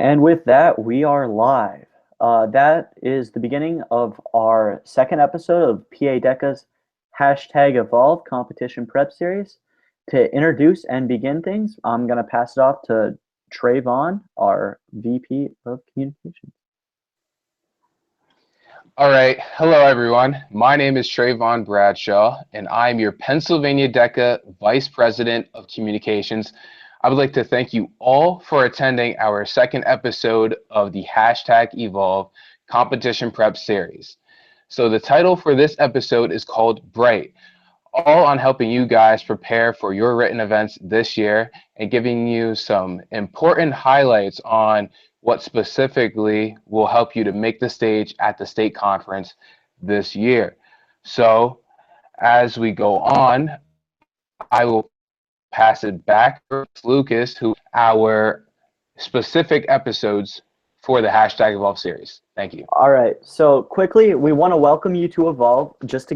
And with that, we are live. That is the beginning of our second episode of PA DECA's hashtag Evolve competition prep series. To introduce and begin things, I'm going to pass it off to Trayvon, our VP of Communications. All right. Hello, everyone. My name is Trayvon Bradshaw, and I'm your Pennsylvania DECA Vice President of Communications. I would like to thank you all for attending our second episode of the hashtag Evolve competition prep series. So the title for this episode is called Bright, all on helping you guys prepare for your written events this year and giving you some important highlights on what specifically will help you to make the stage at the state conference this year. So as we go on, I will pass it back to Lucas, who our specific episodes for the hashtag Evolve series. Thank you. All right. So quickly, we want to welcome you to Evolve. Just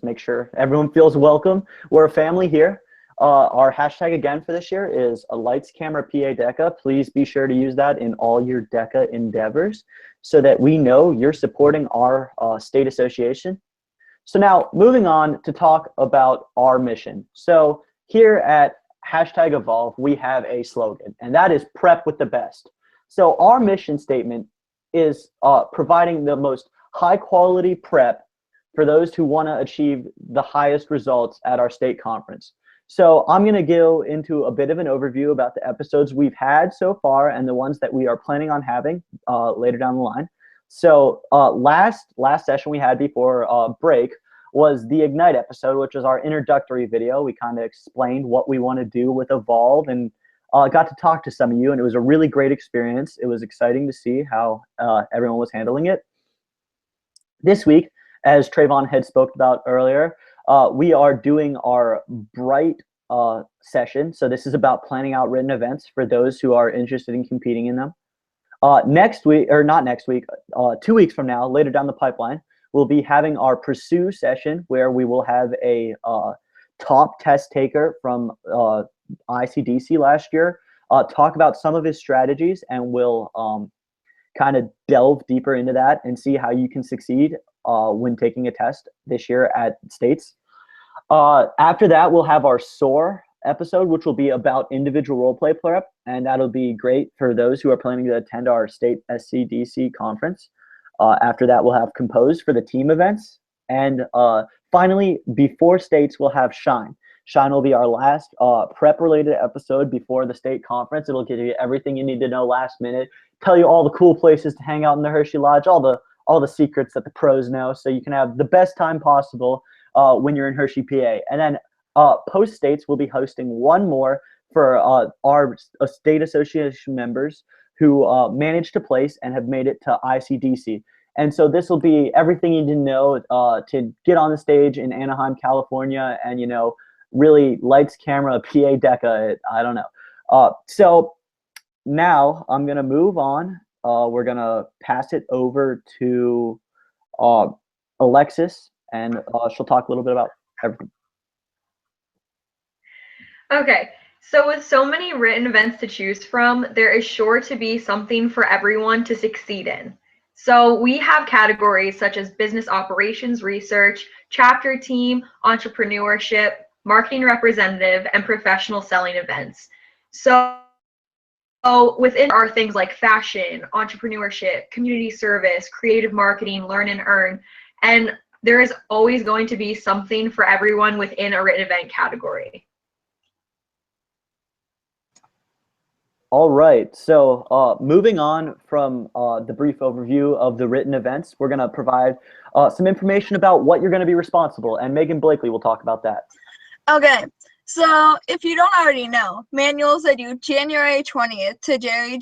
make sure everyone feels welcome. We're a family here. Our hashtag again for this year is a lights, camera, PA DECA. Please be sure to use that in all your DECA endeavors so that we know you're supporting our state association. So now moving on to talk about our mission. So here at hashtag Evolve, we have a slogan, and that is prep with the best. So our mission statement is providing the most high quality prep for those who want to achieve the highest results at our state conference. So I'm going to go into a bit of an overview about the episodes we've had so far and the ones that we are planning on having later down the line. So last session we had before break was the Ignite episode, which is our introductory video. We kind of explained what we want to do with Evolve and got to talk to some of you, and it was a really great experience. It was exciting to see how everyone was handling it. This week, as Trayvon had spoke about earlier, we are doing our Bright session. So this is about planning out written events for those who are interested in competing in them. Next week, or not next week, 2 weeks from now, later down the pipeline, we'll be having our Pursue session where we will have a top test taker from ICDC last year talk about some of his strategies, and we'll kind of delve deeper into that and see how you can succeed when taking a test this year at states. After that, we'll have our SOAR episode, which will be about individual role play prep, and that'll be great for those who are planning to attend our state SCDC conference. After that, we'll have Compose for the team events, and finally, before states, we'll have Shine. Shine will be our last prep-related episode before the state conference. It'll give you everything you need to know last minute, tell you all the cool places to hang out in the Hershey Lodge, all the secrets that the pros know, so you can have the best time possible when you're in Hershey, PA. And then post-states, we'll be hosting one more for our state association members who managed to place and have made it to ICDC. And so this will be everything you need to know to get on the stage in Anaheim, California, and, you know, really lights, camera, PA DECA, I don't know. So now I'm going to move on. We're going to pass it over to Alexis, and she'll talk a little bit about everything. Okay, so with so many written events to choose from, there is sure to be something for everyone to succeed in. So we have categories such as business operations research, chapter team, entrepreneurship, marketing representative, and professional selling events. So within are things like fashion, entrepreneurship, community service, creative marketing, learn and earn, and there is always going to be something for everyone within a written event category. All right, so moving on from the brief overview of the written events, we're going to provide some information about what you're going to be responsible, and Megan Blakely will talk about that. Okay, so if you don't already know, manuals are due January 20th to Jerry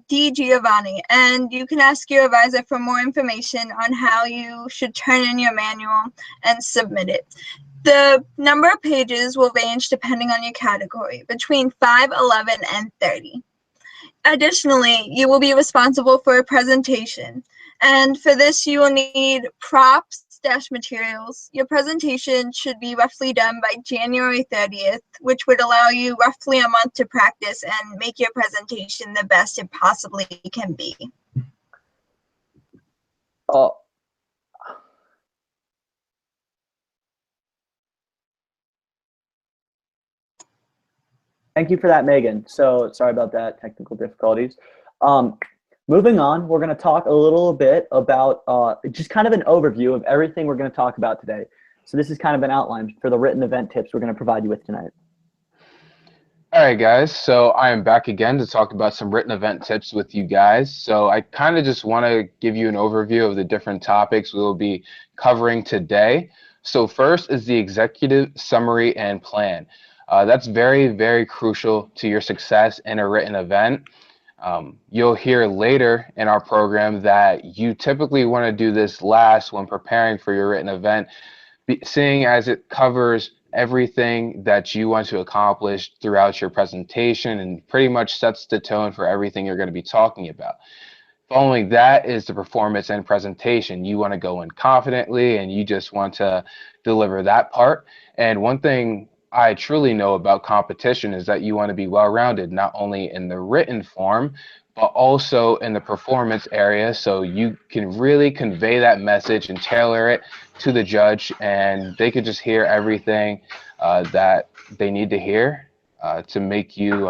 D. Giovanni, and you can ask your advisor for more information on how you should turn in your manual and submit it. The number of pages will range depending on your category, between 5, 11, and 30. Additionally, you will be responsible for a presentation, and for this you will need props, materials. Your presentation should be roughly done by January 30th, which would allow you roughly a month to practice and make your presentation the best it possibly can be. Oh. Thank you for that, Megan. So sorry about that, technical difficulties. Moving on, we're going to talk a little bit about just kind of an overview of everything we're going to talk about today. So this is kind of an outline for the written event tips we're going to provide you with tonight. All right, guys. So I am back again to talk about some written event tips with you guys. So I kind of just want to give you an overview of the different topics we will be covering today. So first is the executive summary and plan. That's very, very crucial to your success in a written event. You'll hear later in our program that you typically want to do this last when preparing for your written event, seeing as it covers everything that you want to accomplish throughout your presentation and pretty much sets the tone for everything you're going to be talking about. Following that is the performance and presentation. You want to go in confidently and you just want to deliver that part. And one thing I truly know about competition is that you want to be well-rounded, not only in the written form, but also in the performance area, so you can really convey that message and tailor it to the judge, and they could just hear everything that they need to hear to make you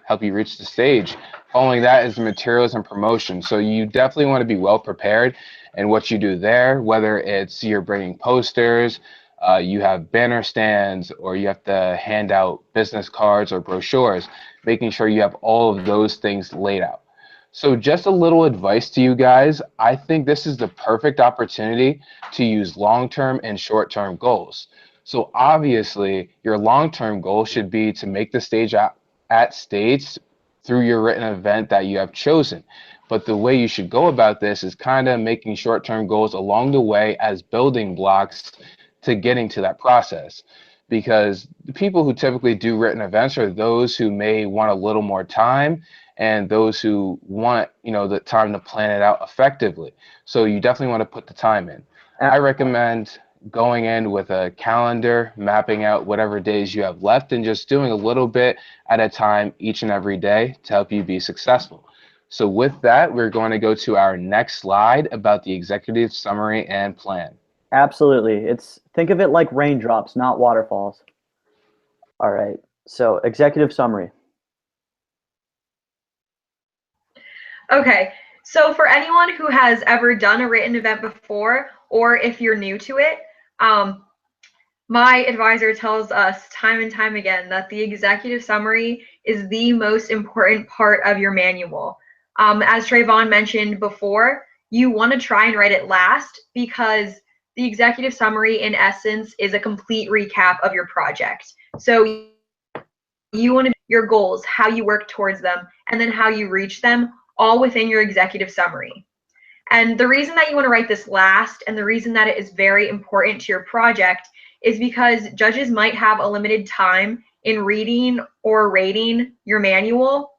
help you reach the stage. Following that is the materials and promotion. So you definitely want to be well prepared in what you do there, whether it's you're bringing posters, you have banner stands, or you have to hand out business cards or brochures, making sure you have all of those things laid out. So just a little advice to you guys. I think this is the perfect opportunity to use long-term and short-term goals. So obviously, your long-term goal should be to make the stage at stage through your written event that you have chosen. But the way you should go about this is kind of making short-term goals along the way as building blocks to getting to that process, because the people who typically do written events are those who may want a little more time and those who want, the time to plan it out effectively. So you definitely want to put the time in. I recommend going in with a calendar, mapping out whatever days you have left and just doing a little bit at a time each and every day to help you be successful. So with that, we're going to go to our next slide about the executive summary and plan. Absolutely. Think of it like raindrops, not waterfalls. All right. So executive summary. Okay. So for anyone who has ever done a written event before, or if you're new to it, my advisor tells us time and time again that the executive summary is the most important part of your manual. As Trayvon mentioned before, you want to try and write it last because the executive summary, in essence, is a complete recap of your project. So you want to your goals, how you work towards them, and then how you reach them, all within your executive summary. And the reason that you want to write this last, and the reason that it is very important to your project, is because judges might have a limited time in reading or rating your manual.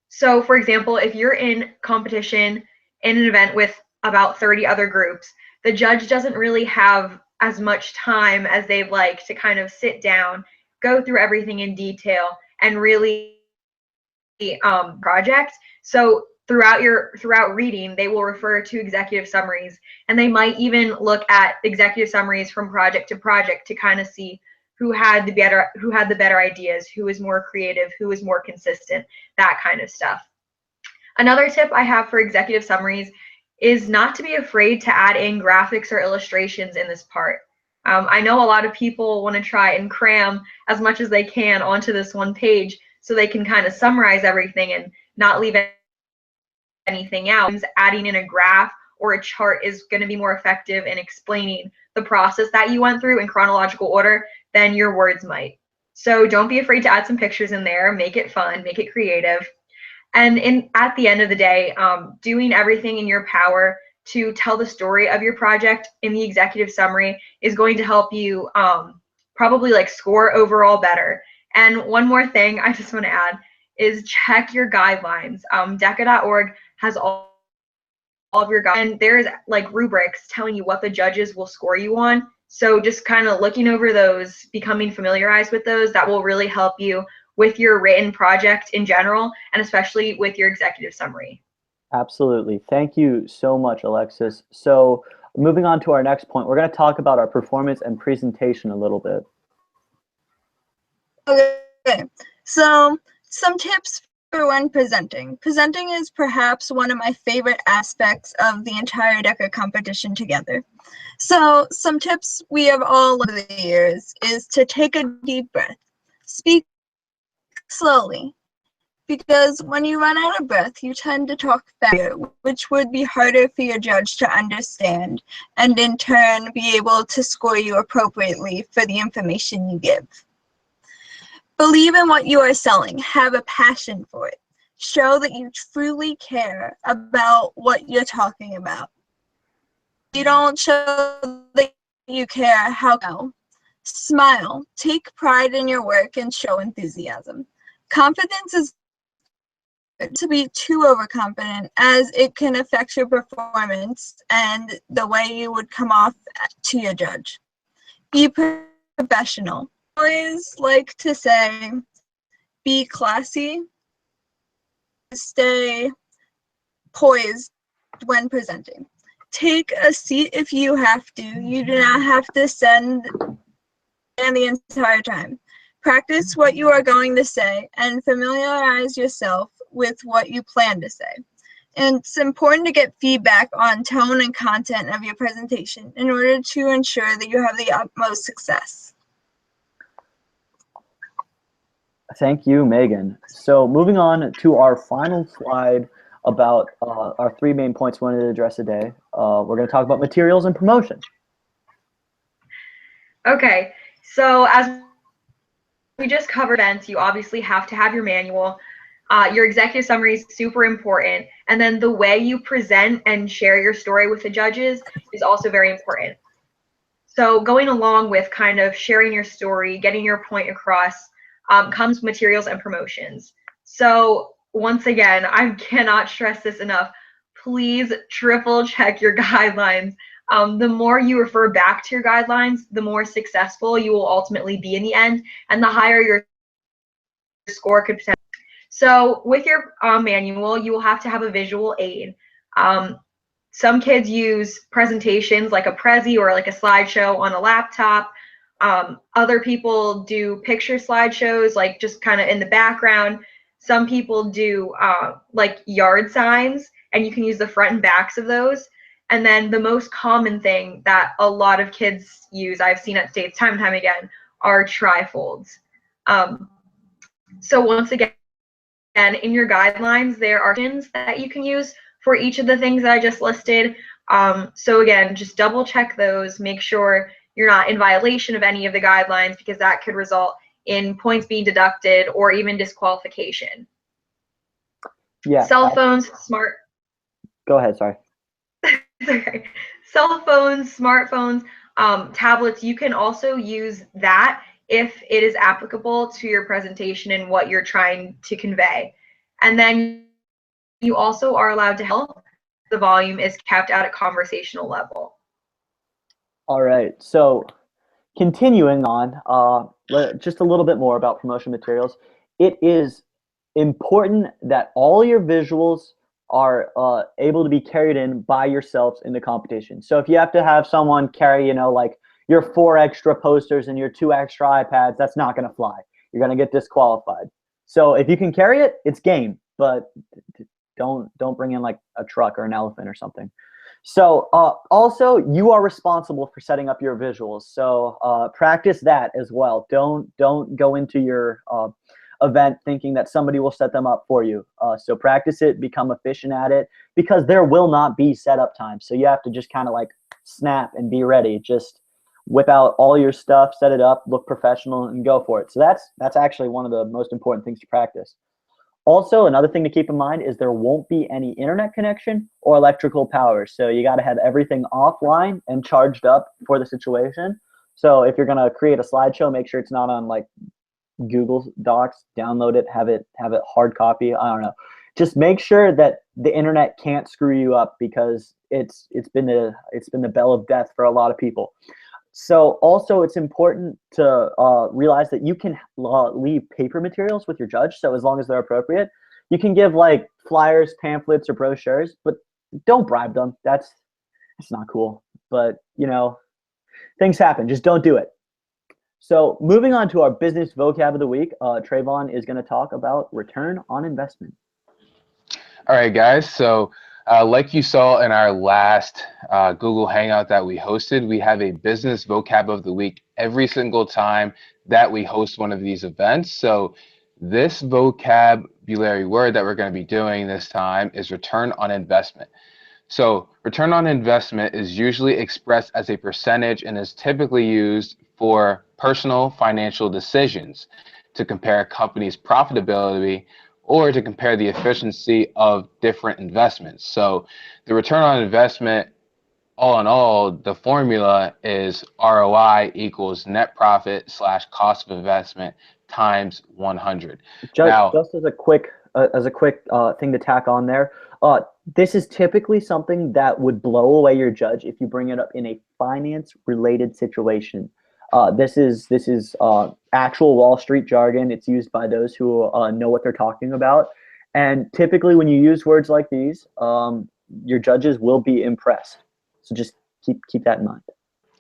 So for example, if you're in competition in an event with about 30 other groups, the judge doesn't really have as much time as they'd like to kind of sit down, go through everything in detail, and really project. So throughout reading, they will refer to executive summaries, and they might even look at executive summaries from project to project to kind of see who had the better ideas, who was more creative, who was more consistent, that kind of stuff. Another tip I have for executive summaries is not to be afraid to add in graphics or illustrations in this part. I know a lot of people want to try and cram as much as they can onto this one page so they can kind of summarize everything and not leave anything out. Adding in a graph or a chart is going to be more effective in explaining the process that you went through in chronological order than your words might. So don't be afraid to add some pictures in there, make it fun, make it creative. And at the end of the day, doing everything in your power to tell the story of your project in the executive summary is going to help you probably score overall better. And one more thing I just want to add is check your guidelines. DECA.org has all of your guys, and there's like rubrics telling you what the judges will score you on. So just kind of looking over those, becoming familiarized with those, that will really help you with your written project in general, and especially with your executive summary. Absolutely. Thank you so much, Alexis. So moving on to our next point, we're going to talk about our performance and presentation a little bit. Okay, so some tips for when presenting. Presenting is perhaps one of my favorite aspects of the entire DECA competition together. So some tips we have all over the years is to take a deep breath, speak slowly, because when you run out of breath, you tend to talk faster, which would be harder for your judge to understand, and in turn be able to score you appropriately for the information you give. Believe in what you are selling. Have a passion for it. Show that you truly care about what you're talking about. If you don't show that you care, how no? Smile. Take pride in your work and show enthusiasm. Confidence is to be too overconfident, as it can affect your performance and the way you would come off to your judge. Be professional. I always like to say, be classy, stay poised when presenting. Take a seat if you have to. You do not have to stand the entire time. Practice what you are going to say and familiarize yourself with what you plan to say. And it's important to get feedback on tone and content of your presentation in order to ensure that you have the utmost success. Thank you, Megan. So moving on to our final slide about our three main points we wanted to address today. We're going to talk about materials and promotion. Okay, so as we just covered events, you obviously have to have your manual. Your executive summary is super important. And then the way you present and share your story with the judges is also very important. So going along with kind of sharing your story, getting your point across, comes materials and promotions. So once again, I cannot stress this enough. Please triple check your guidelines. The more you refer back to your guidelines, the more successful you will ultimately be in the end, and the higher your score could potentially. So with your manual, you will have to have a visual aid. Some kids use presentations like a Prezi or like a slideshow on a laptop. Other people do picture slideshows, like just kind of in the background. Some people do like yard signs, and you can use the front and backs of those. And then the most common thing that a lot of kids use, I've seen at States time and time again, are trifolds. So once again, in your guidelines, there are options that you can use for each of the things that I just listed. So again, just double check those, make sure you're not in violation of any of the guidelines, because that could result in points being deducted or even disqualification. Yeah. Cell phones, smart. Go ahead, sorry. Okay. Cell phones, smartphones, tablets, you can also use that if it is applicable to your presentation and what you're trying to convey. And then you also are allowed to help. The volume is kept at a conversational level. All right, so continuing on, just a little bit more about promotion materials. It is important that all your visuals are able to be carried in by yourselves in the competition. So if you have to have someone carry, you know, like your 4 extra posters and your 2 extra iPads, that's not going to fly. You're going to get disqualified. So if you can carry it, it's game, but don't bring in like a truck or an elephant or something. So also, you are responsible for setting up your visuals. So practice that as well. Don't go into your event thinking that somebody will set them up for you. So practice it, become efficient at it, because there will not be setup time. So you have to just kind of like snap and be ready. Just whip out all your stuff, set it up, look professional, and go for it. So that's actually one of the most important things to practice. Also, another thing to keep in mind is there won't be any internet connection or electrical power. So you got to have everything offline and charged up for the situation. So if you're going to create a slideshow, make sure it's not on like Google Docs, download it, have it hard copy. I don't know. just make sure that the internet can't screw you up, because it's been the bell of death for a lot of people. So also it's important to realize that you can leave paper materials with your judge. So as long as they're appropriate, you can give like flyers, pamphlets, or brochures, but don't bribe them. It's not cool. But you know, things happen. Just don't do it. So moving on to our business vocab of the week, Trayvon is going to talk about return on investment. All right, guys. So like you saw in our last Google Hangout that we hosted, we have a business vocab of the week every single time that we host one of these events. So this vocabulary word that we're going to be doing this time is return on investment. So return on investment is usually expressed as a percentage and is typically used for personal financial decisions, to compare a company's profitability or to compare the efficiency of different investments. So the return on investment, all in all, the formula is ROI equals net profit / cost of investment times 100. Just as a quick thing to tack on there, this is typically something that would blow away your judge if you bring it up in a finance related situation. This is actual Wall Street jargon. It's used by those who know what they're talking about. And typically when you use words like these, your judges will be impressed. So just keep that in mind.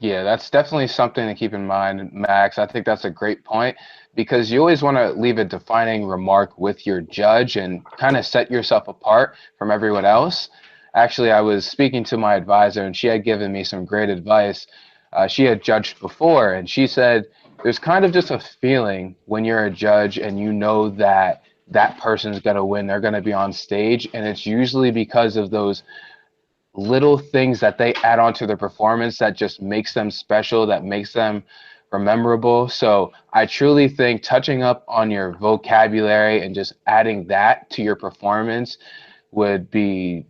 Yeah, that's definitely something to keep in mind, Max. I think that's a great point, because you always want to leave a defining remark with your judge and kind of set yourself apart from everyone else. Actually, I was speaking to my advisor and she had given me some great advice. She had judged before, and she said there's kind of just a feeling when you're a judge and you know that that person's going to win, they're going to be on stage, and it's usually because of those little things that they add on to their performance that just makes them special, that makes them memorable. So I truly think touching up on your vocabulary and just adding that to your performance would be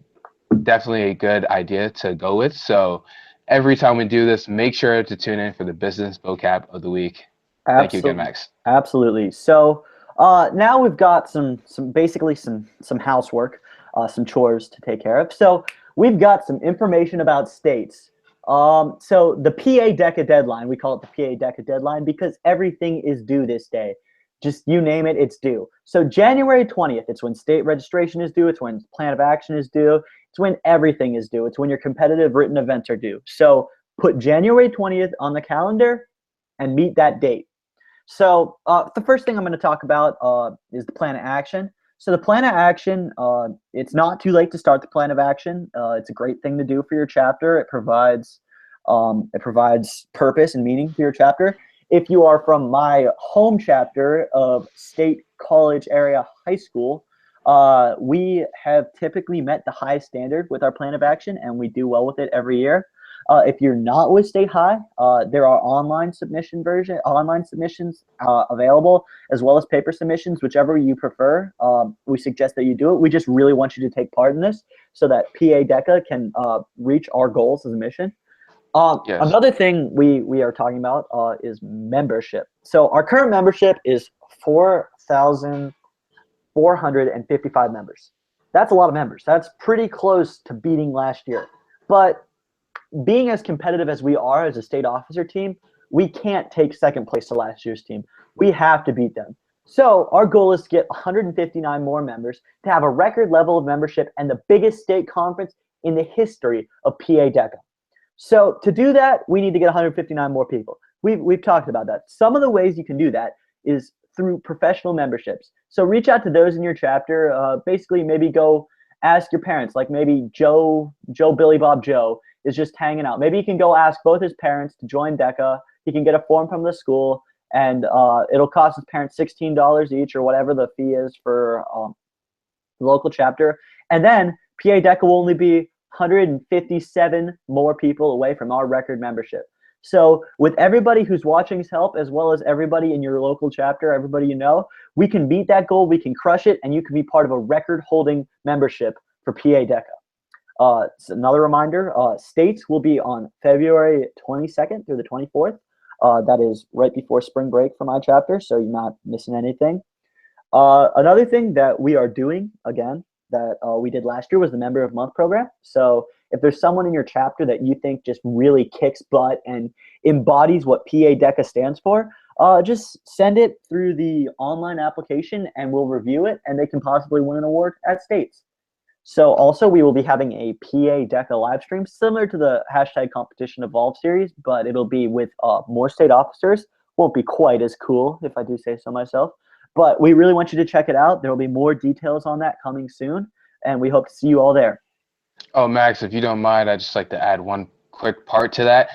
definitely a good idea to go with. So every time we do this, make sure to tune in for the business vocab of the week. Thank you again, Max. Absolutely. So now we've got some housework, some chores to take care of. So we've got some information about states. So the PA DECA deadline, we call it the PA DECA deadline because everything is due this day. Just you name it, it's due. So January 20th, it's when state registration is due. It's when plan of action is due. It's when everything is due. It's when your competitive written events are due. So put January 20th on the calendar and meet that date. So the first thing I'm going to talk about is the plan of action. So the plan of action, it's not too late to start the plan of action. It's a great thing to do for your chapter. It provides purpose and meaning to your chapter. If you are from my home chapter of State College Area High School, we have typically met the high standard with our plan of action, and we do well with it every year. If you're not with State High, there are online submissions available, as well as paper submissions, whichever you prefer. We suggest that you do it. We just really want you to take part in this so that PA DECA can reach our goals as a mission. Yes. Another thing we are talking about is membership. So our current membership is 4,455 members. That's a lot of members. That's pretty close to beating last year. But being as competitive as we are as a state officer team, we can't take second place to last year's team. We have to beat them. So our goal is to get 159 more members to have a record level of membership and the biggest state conference in the history of PA DECA. So to do that, we need to get 159 more people. We've talked about that. Some of the ways you can do that is through professional memberships. So reach out to those in your chapter. Basically, maybe go ask your parents, like maybe Joe, Billy, Bob, Joe is just hanging out. Maybe you can go ask both his parents to join DECA. He can get a form from the school, and it'll cost his parents $16 each or whatever the fee is for the local chapter. And then PA DECA will only be 157 more people away from our record membership. So with everybody who's watching's help, as well as everybody in your local chapter, everybody you know, we can beat that goal, we can crush it, and you can be part of a record-holding membership for PA DECA. So another reminder, states will be on February 22nd through the 24th. That is right before spring break for my chapter, so you're not missing anything. Another thing that we are doing, again, that we did last year was the Member of Month program. So if there's someone in your chapter that you think just really kicks butt and embodies what PA DECA stands for, just send it through the online application and we'll review it, and they can possibly win an award at States. So also we will be having a PA DECA live stream similar to the hashtag competition evolve series, but it'll be with more state officers. Won't be quite as cool, if I do say so myself, but we really want you to check it out. There will be more details on that coming soon, and we hope to see you all there. Oh, Max, if you don't mind, I'd just like to add one quick part to that.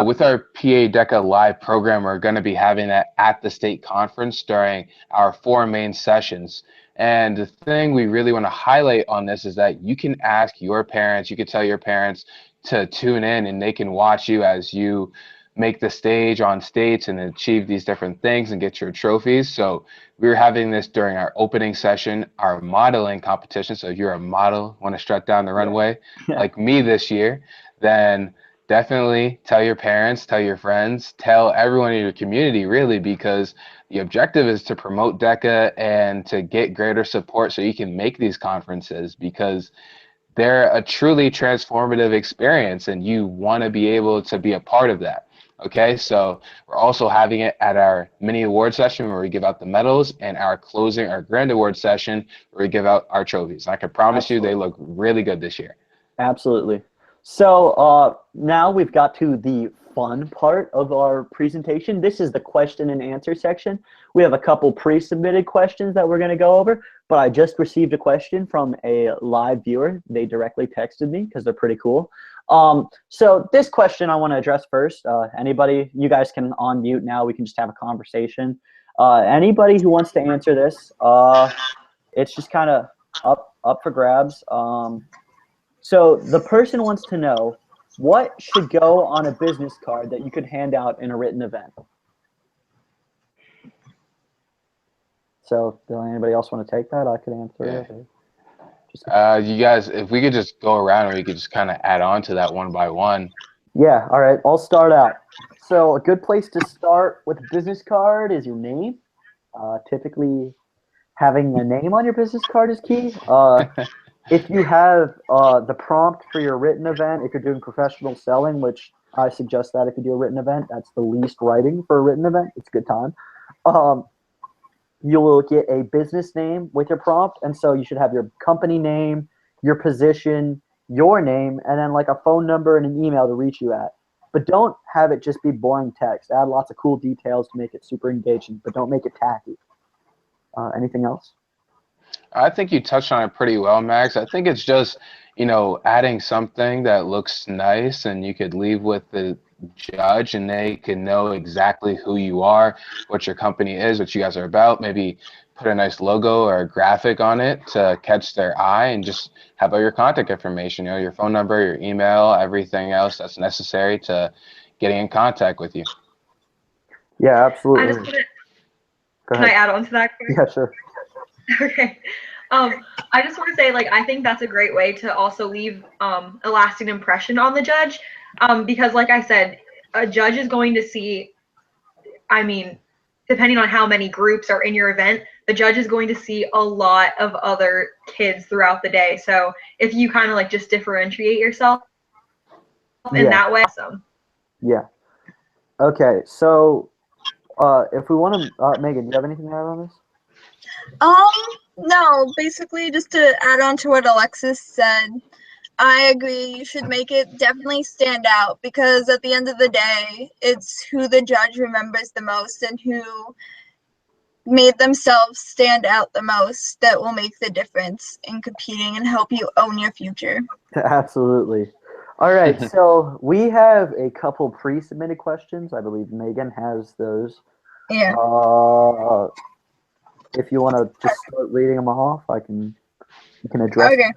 With our PA DECA live program, we're going to be having that at the state conference during our 4 main sessions. And the thing we really want to highlight on this is that you can ask your parents, you can tell your parents to tune in, and they can watch you as you make the stage on states and achieve these different things and get your trophies. So we're having this during our opening session, our modeling competition. So if you're a model, want to strut down the runway like me this year, then definitely tell your parents, tell your friends, tell everyone in your community, really, because the objective is to promote DECA and to get greater support so you can make these conferences, because they're a truly transformative experience and you want to be able to be a part of that. Okay, so we're also having it at our mini award session where we give out the medals, and our grand award session where we give out our trophies. I can promise you they look really good this year. Absolutely. So now we've got to the fun part of our presentation. This is the question and answer section. We have a couple pre-submitted questions that we're going to go over, but I just received a question from a live viewer. They directly texted me because they're pretty cool. So this question I want to address first. Anybody, you guys can unmute now. We can just have a conversation. Anybody who wants to answer this, it's just kind of up for grabs. So the person wants to know, what should go on a business card that you could hand out in a written event? So does anybody else want to take that? I could answer it. You guys, if we could just go around and we could just kind of add on to that one by one. Yeah, all right, I'll start out. So a good place to start with a business card is your name. Typically, having a name on your business card is key. If you have the prompt for your written event, if you're doing professional selling, which I suggest that if you do a written event, that's the least writing for a written event. It's a good time. You will get a business name with your prompt, and so you should have your company name, your position, your name, and then like a phone number and an email to reach you at. But don't have it just be boring text. Add lots of cool details to make it super engaging, but don't make it tacky. Anything else? I think you touched on it pretty well, Max. I think it's just, adding something that looks nice and you could leave with the judge and they can know exactly who you are, what your company is, what you guys are about. Maybe put a nice logo or a graphic on it to catch their eye, and just have all your contact information, your phone number, your email, everything else that's necessary to getting in contact with you. Yeah, absolutely. Can I add on to that? Yeah, sure. Okay. I just want to say, I think that's a great way to also leave a lasting impression on the judge, because like I said, a judge is going to see, depending on how many groups are in your event, the judge is going to see a lot of other kids throughout the day. So if you kind of just differentiate yourself in that way, awesome. Yeah. Okay, so if we want to, Megan, do you have anything to add on this? No, basically just to add on to what Alexis said, I agree. You should make it definitely stand out, because at the end of the day, it's who the judge remembers the most and who made themselves stand out the most that will make the difference in competing and help you own your future. Absolutely. All right, so we have a couple pre-submitted questions. I believe Megan has those. Yeah. If you want to just start reading them off, you can address. Okay.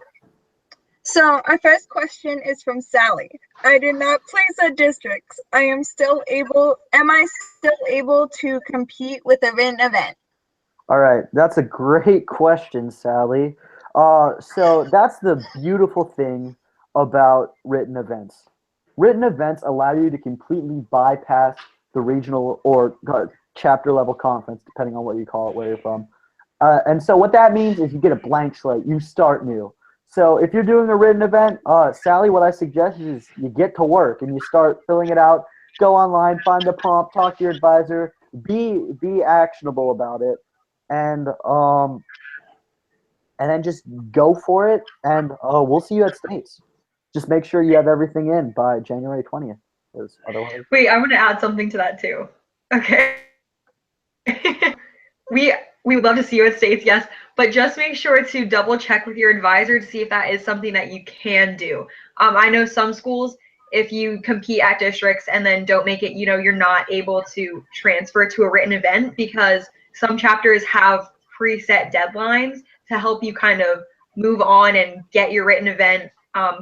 So our first question is from Sally. I did not place at districts. Am I still able to compete with a written event? All right, that's a great question, Sally. So that's the beautiful thing about written events. Written events allow you to completely bypass the regional or chapter level conference, depending on what you call it, where you're from. And so what that means is you get a blank slate. You start new. So if you're doing a written event, Sally, what I suggest is you get to work and you start filling it out. Go online, find the prompt, talk to your advisor, be actionable about it, and then just go for it. And we'll see you at States. Just make sure you have everything in by January 20th. Otherwise, Wait, I want to add something to that too. Okay. we would love to see you at States, yes, but just make sure to double check with your advisor to see if that is something that you can do. I know some schools, if you compete at districts and then don't make it, you're not able to transfer to a written event because some chapters have preset deadlines to help you kind of move on and get your written event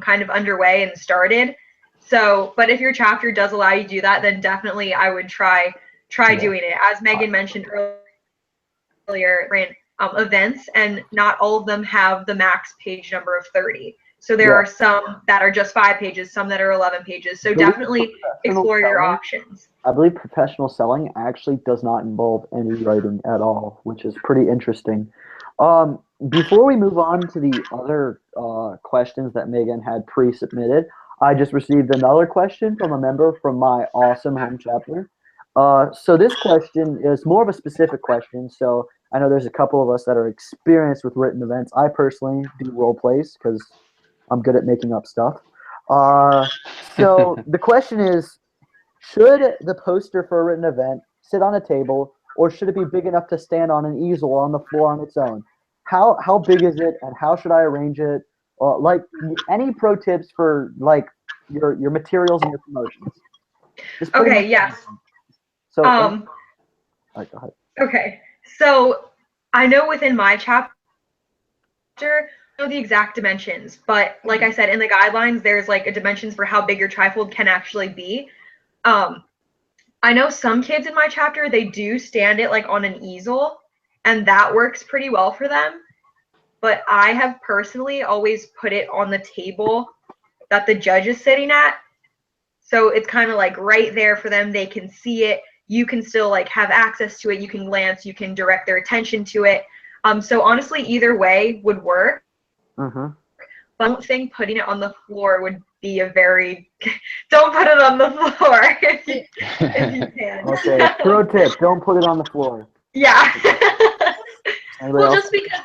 kind of underway and started. So, but if your chapter does allow you to do that, then definitely I would try doing it. As Megan mentioned earlier, events, and not all of them have the max page number of 30. So there are some that are just 5 pages, some that are 11 pages. So definitely explore your options. I believe professional selling actually does not involve any writing at all, which is pretty interesting. Before we move on to the other questions that Megan had pre-submitted, I just received another question from a member from my awesome home chapter. So this question is more of a specific question. So I know there's a couple of us that are experienced with written events. I personally do role plays because I'm good at making up stuff. So the question is, should the poster for a written event sit on a table, or should it be big enough to stand on an easel or on the floor on its own? How big is it, and how should I arrange it? Like any pro tips for like your materials and your promotions? Okay. Yes. So. All right, go ahead. Okay. So I know within my chapter, I know the exact dimensions, but like I said, in the guidelines, there's like a dimensions for how big your trifold can actually be. I know some kids in my chapter, they do stand it like on an easel, and that works pretty well for them. But I have personally always put it on the table that the judge is sitting at. So it's kind of like right there for them. They can see it. You can still like have access to it. You can glance, you can direct their attention to it. So honestly, either way would work. Mm-hmm. But I don't think putting it on the floor would be a very, don't put it on the floor if you can. Okay, pro tip, don't put it on the floor. Yeah. Well, just because,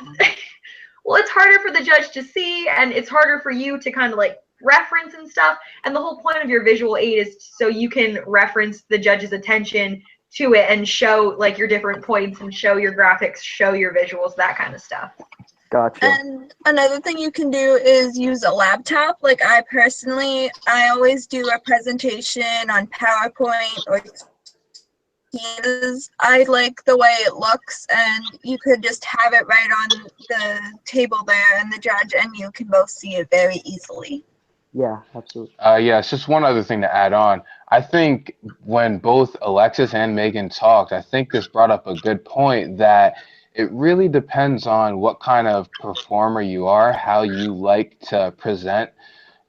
well, it's harder for the judge to see, and it's harder for you to kind of like reference and stuff. And the whole point of your visual aid is so you can reference the judge's attention to it and show like your different points and show your graphics, show your visuals, that kind of stuff. Gotcha. And another thing you can do is use a laptop. Like I always do a presentation on PowerPoint or Teams. I like the way it looks, and you could just have it right on the table there, and the judge and you can both see it very easily. Yeah, absolutely. Yes, just one other thing to add on. I think when both Alexis and Megan talked, I think this brought up a good point that it really depends on what kind of performer you are, how you like to present,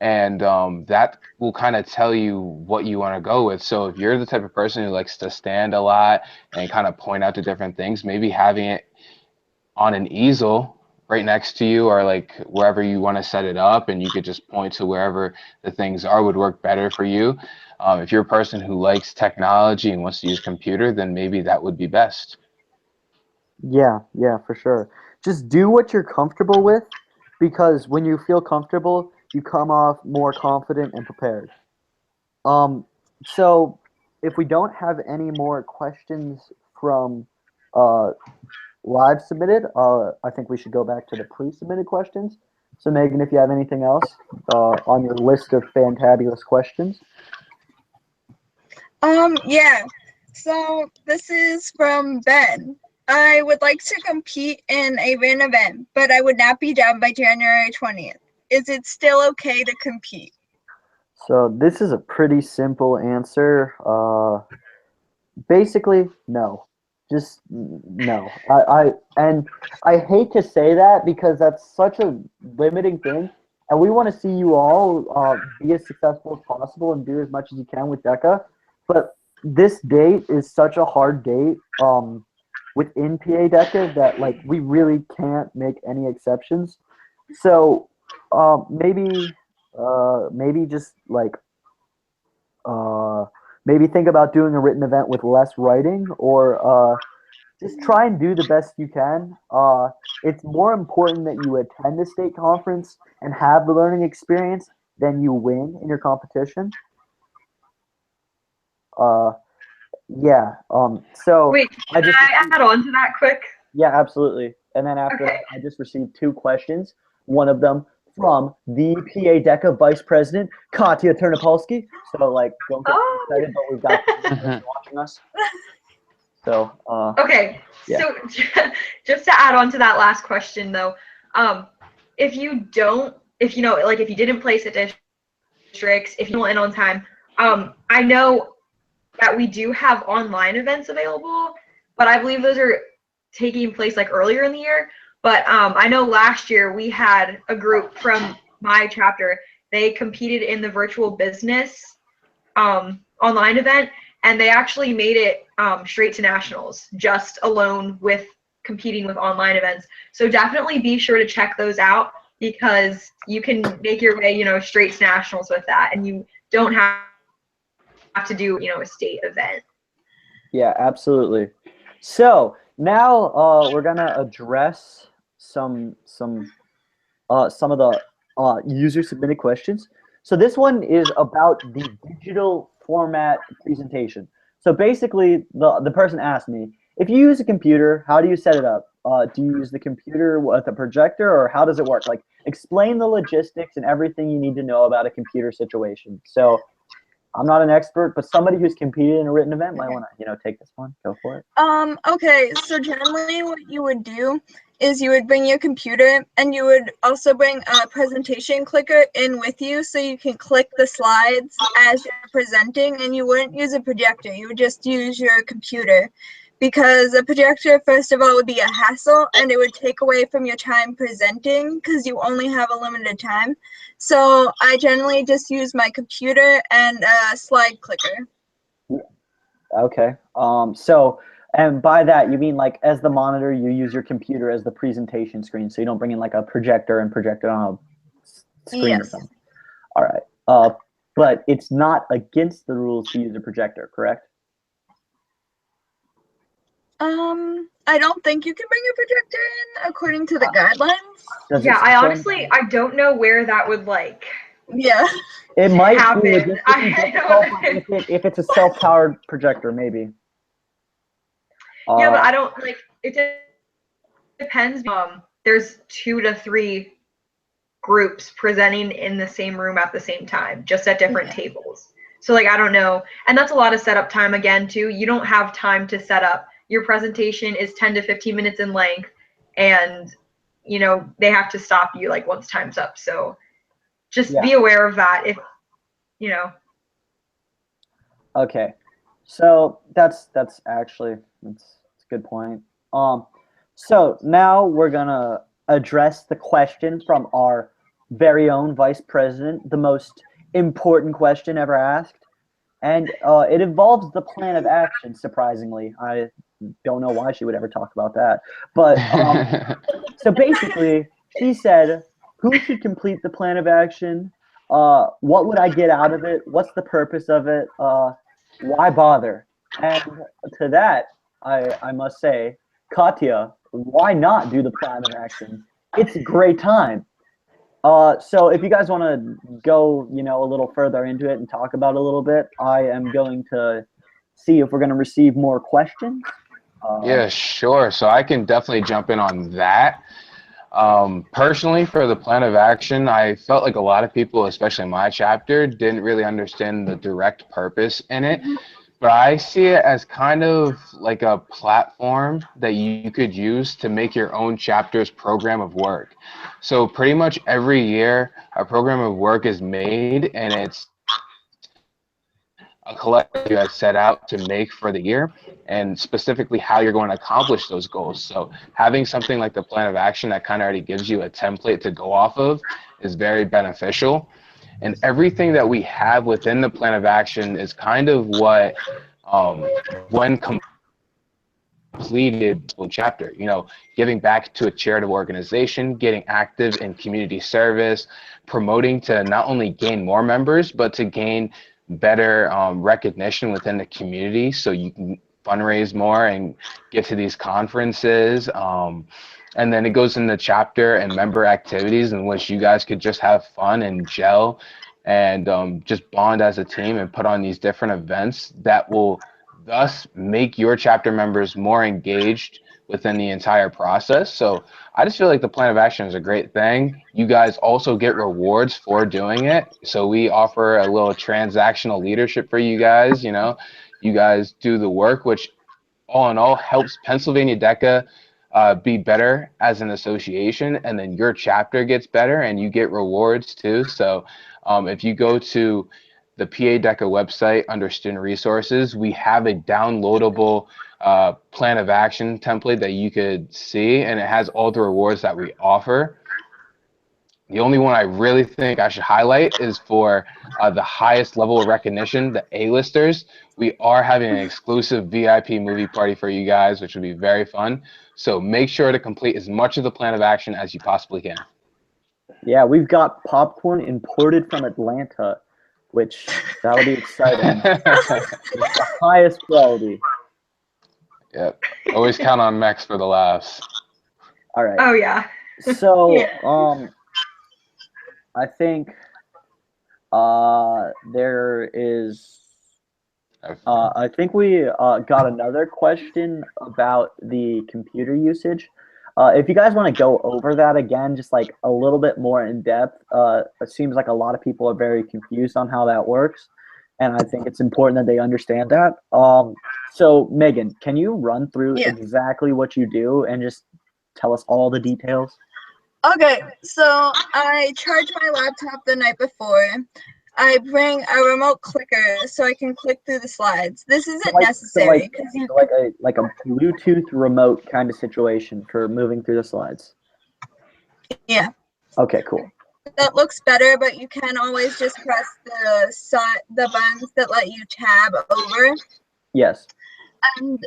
and that will kind of tell you what you want to go with. So if you're the type of person who likes to stand a lot and kind of point out to different things, maybe having it on an easel right next to you or like wherever you want to set it up, and you could just point to wherever the things are would work better for you. If you're a person who likes technology and wants to use computer, then maybe that would be best. Yeah, for sure. Just do what you're comfortable with, because when you feel comfortable, you come off more confident and prepared. So if we don't have any more questions from live submitted, I think we should go back to the pre-submitted questions. So Megan, if you have anything else on your list of fantabulous questions. Yeah. So this is from Ben. I would like to compete in a written event, but I would not be done by January 20th. Is it still okay to compete? So this is a pretty simple answer. Basically, no. Just no. I hate to say that because that's such a limiting thing, and we want to see you all be as successful as possible and do as much as you can with DECA. But this date is such a hard date. within PA DECA that like we really can't make any exceptions. So maybe just like maybe think about doing a written event with less writing, or just try and do the best you can. It's more important that you attend the state conference and have the learning experience than you win in your competition. Yeah. So Wait, can I add on to that quick? Yeah, absolutely. And then after that, I just received 2 questions. One of them from the PA DECA Vice President, Katya Ternopolsky. So, like, don't get excited, but we've got people watching us. So, okay. Yeah. So, just to add on to that last question, though, if you didn't place at districts, if you don't in on time, I know that we do have online events available, but I believe those are taking place like earlier in the year. But I know last year we had a group from my chapter. They competed in the virtual business online event, and they actually made it straight to nationals, just alone with competing with online events. So definitely be sure to check those out, because you can make your way, straight to nationals with that, and you don't have to do, a state event. Yeah, absolutely. So now we're gonna address some of the user submitted questions. So this one is about the digital format presentation. So basically, the person asked me, if you use a computer, how do you set it up? Do you use the computer with a projector, or how does it work? Like, explain the logistics and everything you need to know about a computer situation. So I'm not an expert, but somebody who's competed in a written event might want to, take this one. Go for it. Okay, so generally what you would do is you would bring your computer, and you would also bring a presentation clicker in with you, so you can click the slides as you're presenting, and you wouldn't use a projector. You would just use your computer, because a projector, first of all, would be a hassle, and it would take away from your time presenting, because you only have a limited time. So I generally just use my computer and a slide clicker. Okay. And by that, you mean like as the monitor, you use your computer as the presentation screen, so you don't bring in like a projector and project it on a screen or something. All right. But it's not against the rules to use a projector, correct? I don't think you can bring a projector in according to the guidelines. Yeah, I don't know where that would Yeah. It might happen. be difficult if it's a self-powered projector, maybe. Yeah, but I don't it depends. There's 2 to 3 groups presenting in the same room at the same time, just at different tables. So I don't know, and that's a lot of setup time again too. You don't have time to set up. Your presentation is 10 to 15 minutes in length, and they have to stop you once time's up. So just be aware of that. If Okay, so that's actually that's a good point. So now we're gonna address the question from our very own vice president, the most important question ever asked, and it involves the plan of action. Surprisingly, I don't know why she would ever talk about that, but so basically, she said, "Who should complete the plan of action? What would I get out of it? What's the purpose of it? Why bother?" And to that, I must say, Katya, why not do the plan of action? It's a great time. So if you guys want to go, a little further into it and talk about it a little bit, I am going to see if we're going to receive more questions. Yeah, sure. So I can definitely jump in on that. Personally, for the plan of action, I felt like a lot of people, especially in my chapter, didn't really understand the direct purpose in it. But I see it as kind of like a platform that you could use to make your own chapter's program of work. So pretty much every year, a program of work is made, and it's a collective that's set out to make for the year, and specifically how you're going to accomplish those goals. So having something like the plan of action that kind of already gives you a template to go off of is very beneficial. And everything that we have within the plan of action is kind of what, when completed a chapter, you know, giving back to a charitable organization, getting active in community service, promoting to not only gain more members, but to gain better recognition within the community so you can fundraise more and get to these conferences. And then it goes into chapter and member activities in which you guys could just have fun and gel and just bond as a team and put on these different events that will thus make your chapter members more engaged within the entire process. So I just feel like the plan of action is a great thing. You guys also get rewards for doing it. So we offer a little transactional leadership for you guys. You know, you guys do the work, which all in all helps Pennsylvania DECA be better as an association, and then your chapter gets better and you get rewards too. So if you go to the PA DECA website under student resources, we have a downloadable plan of action template that you could see, and it has all the rewards that we offer. The only one I really think I should highlight is for the highest level of recognition, the A-listers. We are having an exclusive VIP movie party for you guys, which will be very fun. So make sure to complete as much of the plan of action as you possibly can. Yeah, we've got popcorn imported from Atlanta, which that'll be exciting. It's the highest quality. Yep. Always count on Mex for the laughs. All right. Oh yeah. So, Yeah. I think there is. I think we got another question about the computer usage. If you guys want to go over that again, just like a little bit more in depth, it seems like a lot of people are very confused on how that works, and I think it's important that they understand that. So Megan, can you run through exactly what you do and just tell us all the details? Okay, so I charge my laptop the night before. I bring a remote clicker so I can click through the slides. This isn't necessary because you like a Bluetooth remote kind of situation for moving through the slides. Yeah. Okay, cool. That looks better, but you can always just press the buttons that let you tab over. Yes. And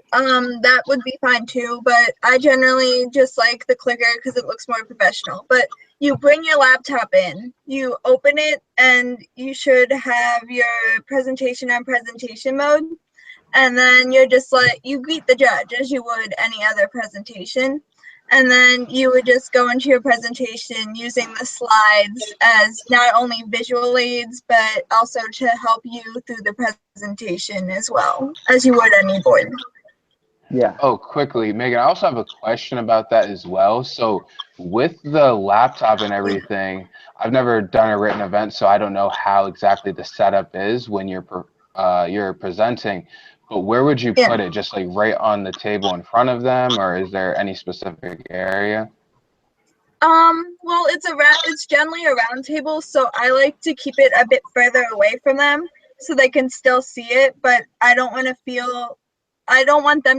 that would be fine too, but I generally just like the clicker because it looks more professional. But you bring your laptop in, you open it, and you should have your presentation on presentation mode. And then you're just like, you greet the judge as you would any other presentation. And then you would just go into your presentation using the slides as not only visual aids, but also to help you through the presentation as well, as you would any board. Yeah. Oh, quickly, Megan, I also have a question about that as well. So with the laptop and everything, I've never done a written event, so I don't know how exactly the setup is when you're presenting. But where would you put it? Just like right on the table in front of them, or is there any specific area? Well, it's generally a round table, so I like to keep it a bit further away from them so they can still see it, but I don't want them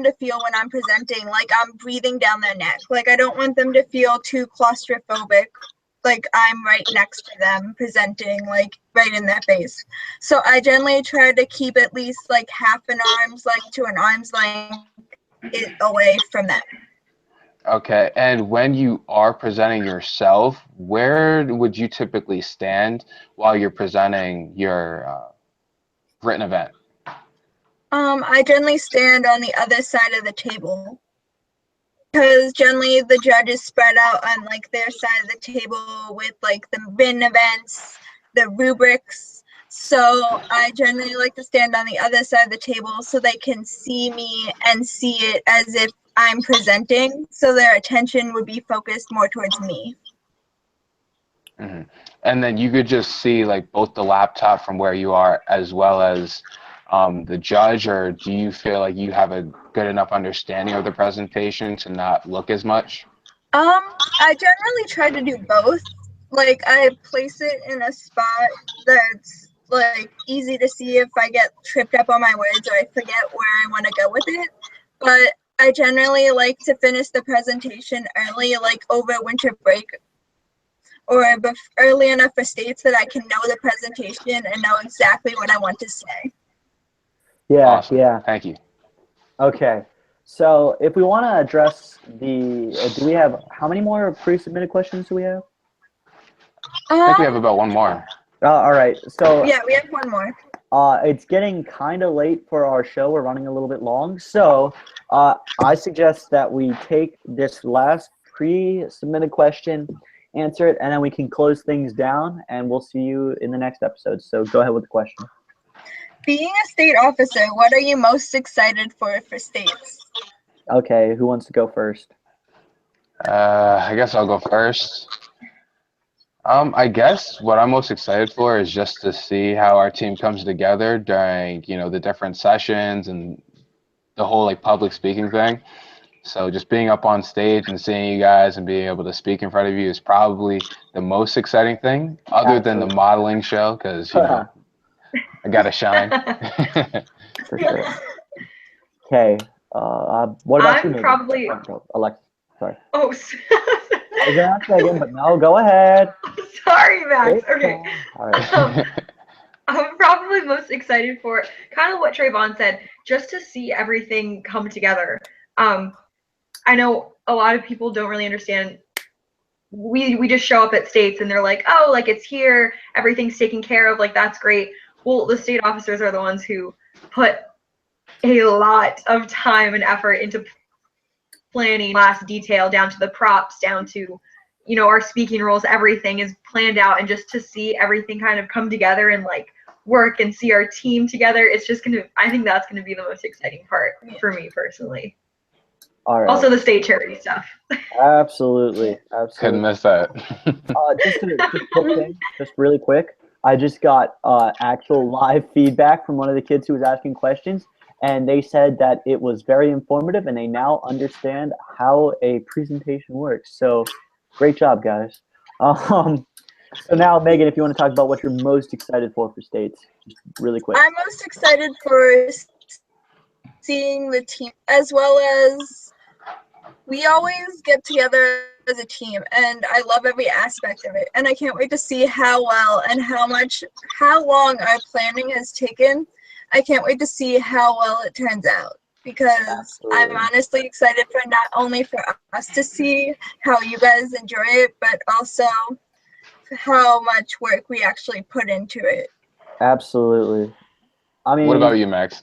to feel when I'm presenting like I'm breathing down their neck. Like I don't want them to feel too claustrophobic, like I'm right next to them presenting, like right in their face. So I generally try to keep at least like half an arm's length to an arm's length away from them. Okay, and when you are presenting yourself, where would you typically stand while you're presenting your written event? I generally stand on the other side of the table because generally the judges spread out on like their side of the table with like the bin events, the rubrics. So I generally like to stand on the other side of the table so they can see me and see it as if I'm presenting, so their attention would be focused more towards me. Mm-hmm. And then you could just see like both the laptop from where you are as well as the judge, or do you feel like you have a good enough understanding of the presentation to not look as much? I generally try to do both. Like I place it in a spot that's like easy to see if I get tripped up on my words or I forget where I want to go with it. But I generally like to finish the presentation early, like over winter break, or early enough for states that I can know the presentation and know exactly what I want to say. Yeah, Awesome. yeah. Thank you. Okay. So if we want to address do we have, how many more pre-submitted questions do we have? I think we have about one more. All right. So Yeah, we have one more. it's getting kind of late for our show. We're running a little bit long. So I suggest that we take this last pre-submitted question, answer it, and then we can close things down, and we'll see you in the next episode. So go ahead with the question. Being a state officer, what are you most excited for states? Okay, who wants to go first? I guess I'll go first. I guess what I'm most excited for is just to see how our team comes together during, the different sessions and the whole like public speaking thing. So just being up on stage and seeing you guys and being able to speak in front of you is probably the most exciting thing, other than the modeling show, because I gotta shine. For sure. Okay. What about you, I'm Megan? probably. Alexa. Sorry. Oh, I was gonna ask Megan, but no, go ahead. sorry, Max. Okay. All right. I'm probably most excited for kind of what Trayvon said, just to see everything come together. I know a lot of people don't really understand. We just show up at states and they're like, oh, like it's here, everything's taken care of, like that's great. Well, the state officers are the ones who put a lot of time and effort into planning, last detail, down to the props, down to our speaking roles. Everything is planned out, and just to see everything kind of come together and like work and see our team together, it's just I think that's gonna be the most exciting part for me personally. All right. Also the state charity stuff. Absolutely. Couldn't miss that. Just really quick, I just got actual live feedback from one of the kids who was asking questions, and they said that it was very informative and they now understand how a presentation works. So great job, guys. So now, Megan, if you want to talk about what you're most excited for states, just really quick. I'm most excited for seeing the team, as well as we always get together as a team, and I love every aspect of it. And I can't wait to see how well and how long our planning has taken. I can't wait to see how well it turns out, because Absolutely. I'm honestly excited for not only for us to see how you guys enjoy it, but also how much work we actually put into it. Absolutely. I mean, what about you, Max?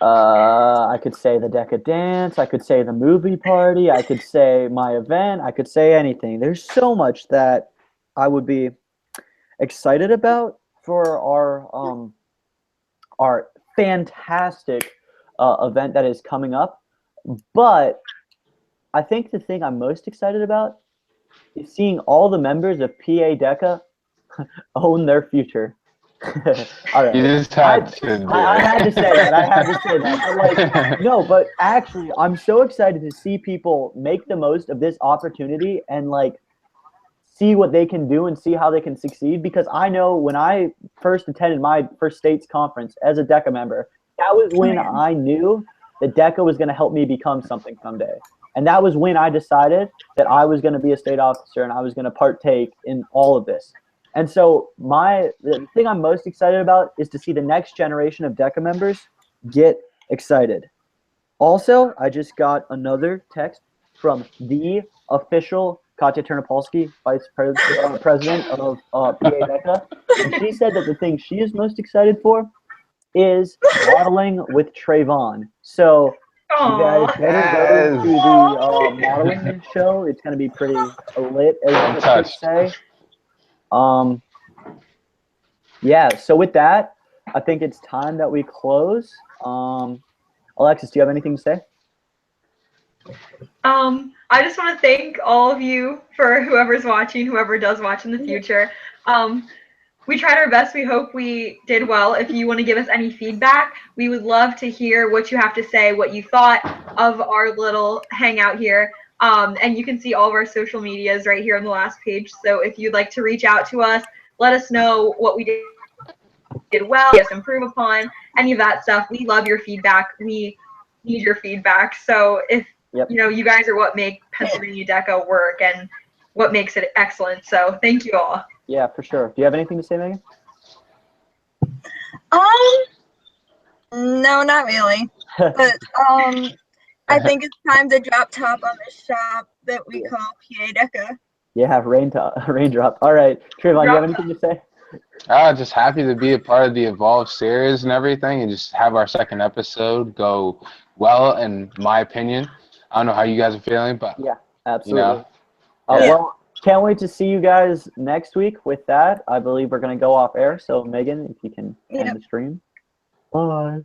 I could say the DECA dance, I could say the movie party, I could say my event, I could say anything. There's so much that I would be excited about for our fantastic event that is coming up. But I think the thing I'm most excited about is seeing all the members of PA DECA own their future. All right. You just had to. I had to say that. But like, no, but actually, I'm so excited to see people make the most of this opportunity and like see what they can do and see how they can succeed. Because I know when I first attended my first states conference as a DECA member, that was when I knew that DECA was going to help me become something someday. And that was when I decided that I was going to be a state officer and I was going to partake in all of this. And so the thing I'm most excited about is to see the next generation of DECA members get excited. Also, I just got another text from the official Katya Ternopolsky, Vice President of PA DECA. And she said that the thing she is most excited for is modeling with Trayvon. So you guys better go to the modeling show. It's going to be pretty lit, as I would say. Yeah, so with that, I think it's time that we close. Alexis, do you have anything to say? I just want to thank all of you for whoever's watching, whoever does watch in the future. We tried our best. We hope we did well. If you want to give us any feedback, we would love to hear what you have to say, what you thought of our little hangout here. And you can see all of our social medias right here on the last page. So if you'd like to reach out to us, let us know what we did well, yes, improve upon, any of that stuff. We love your feedback. We need your feedback. So if you guys are what make Pennsylvania DECA work and what makes it excellent. So thank you all. Yeah, for sure. Do you have anything to say, Megan? No, not really. But I think it's time to drop top on this shop that we call PA DECA. Yeah, raindrop. All right, Trayvon, you have anything to say? Just happy to be a part of the Evolve series and everything, and just have our second episode go well, in my opinion. I don't know how you guys are feeling, but Yeah, absolutely. you know, Well, can't wait to see you guys next week. With that, I believe we're going to go off air. So, Megan, if you can end the stream. Bye.